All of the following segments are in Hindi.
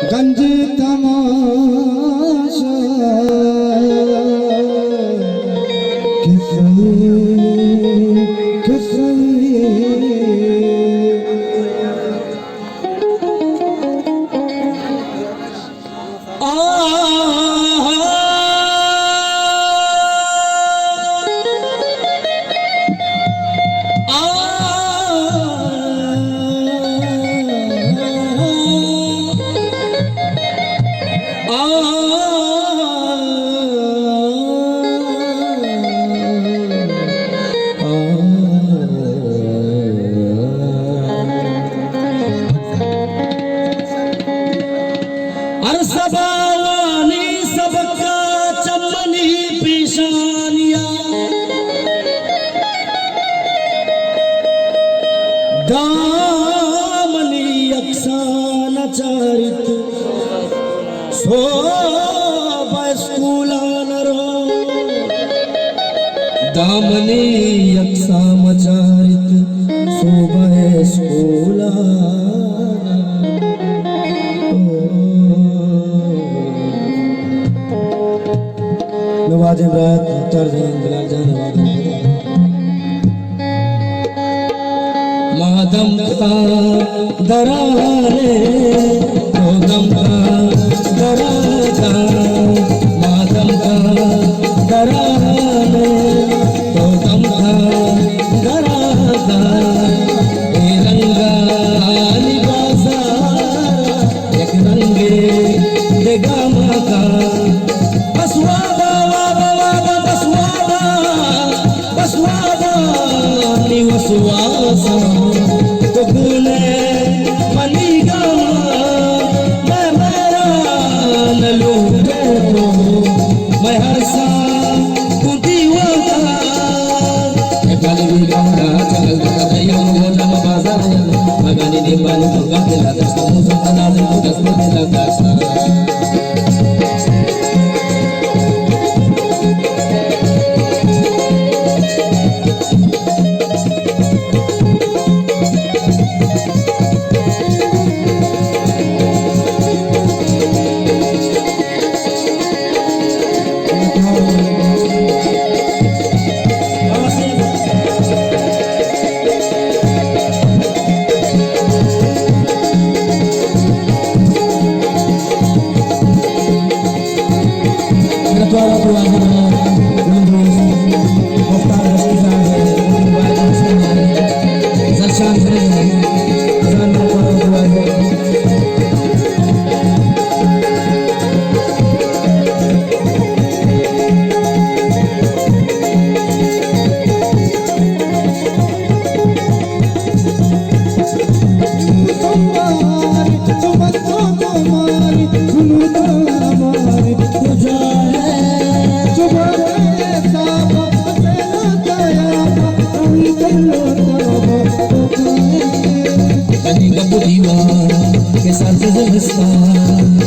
गंज तमाशा सबवानी सबका चमनी पेशानिया दामनी अक्सान चरित शोभा स्कूलान रो दामनी अक्साम चरित शोभा स्कूलान नवाज इमरात तर्ज बिलाल जान मादम का दरारे दम का दरागा मादम का दरारे दम का दरागा ए रंगा बाजार एक रंगे देगामा का सुवासा तो गुने मनीगा मैं मेरा न लूटे तो मैं हर सा कुदीवाता ए बाली भी गाना चल का तैया हो जम बाजार मगानी दे बाली का दिला दस्ता मुझे तना दे दस्ता दिला दस्ता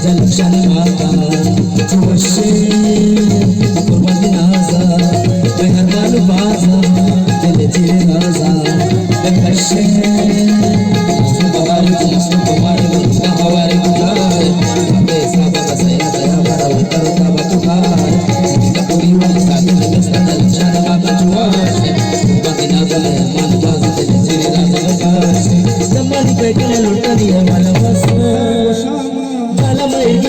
जलक्षण माता चुवशे कुर्बानी नाजा मेहरबान बाजा दिल चिरे नाजा कशे सुबहारी मस्त तुम्हारे गुस्सा हवारे गुजार बे साबा सया दया बड़ा उतर तब तुहार पूरी वाली साथ में जलक्षण माता चुवशे कुर्बानी नाजा मेहरबान बाजा दिल चिरे नाजा कशे जमानी बेटे लुटनी है वाला बस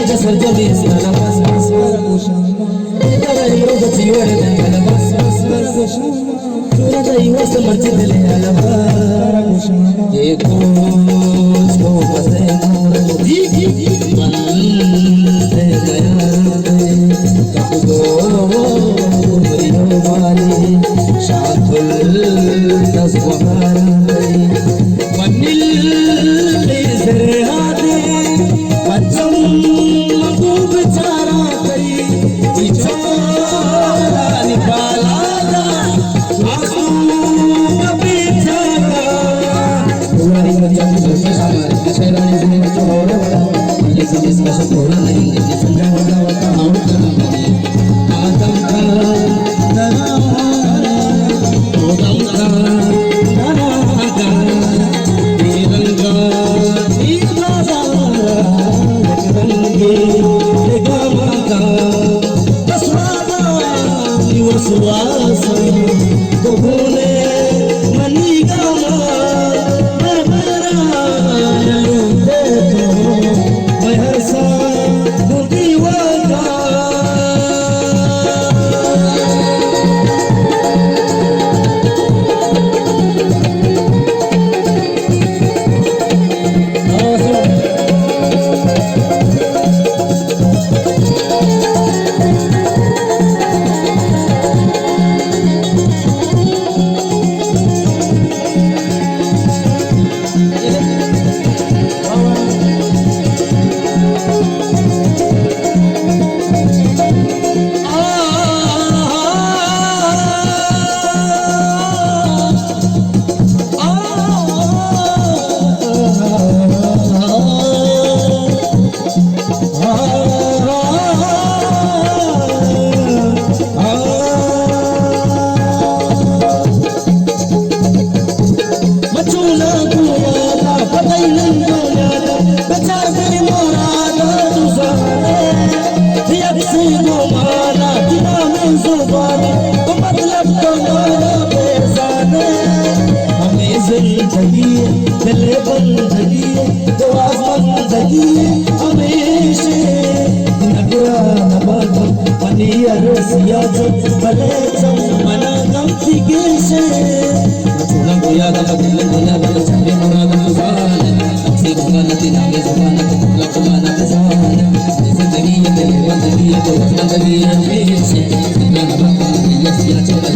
जसर जमीस ना बस बस तेरा हीरो बचियो रे ना बस बस बस तोरा जाई हो समझ ले आला ये कुछ को पसे मोर बंदे गया कब गो मरियो वाली शाथुल तस्वार वनिल तेरे हाथे बच्चों बेचारा करी बेचारा निकाला आंसू का बेचारा तुम्हारी बच्चा को सामने शहरानी से बच्चा हो रहा लेकिन इसका सब होना नहीं लेकिन समझा होगा वता आउट करना नहीं आदम का दरा आदम का दरा का रंगा वालेचं मना गमती गेसे छोला गोया दा बदल गोया दा चंदे मुराद तुझान अक्से भगवान ती नामे जुबान ते तुला कुमाना तुझान जिंदगी ये बंदगी ये तो बंदगी ये हमेशा इतना नमक ये सिया चला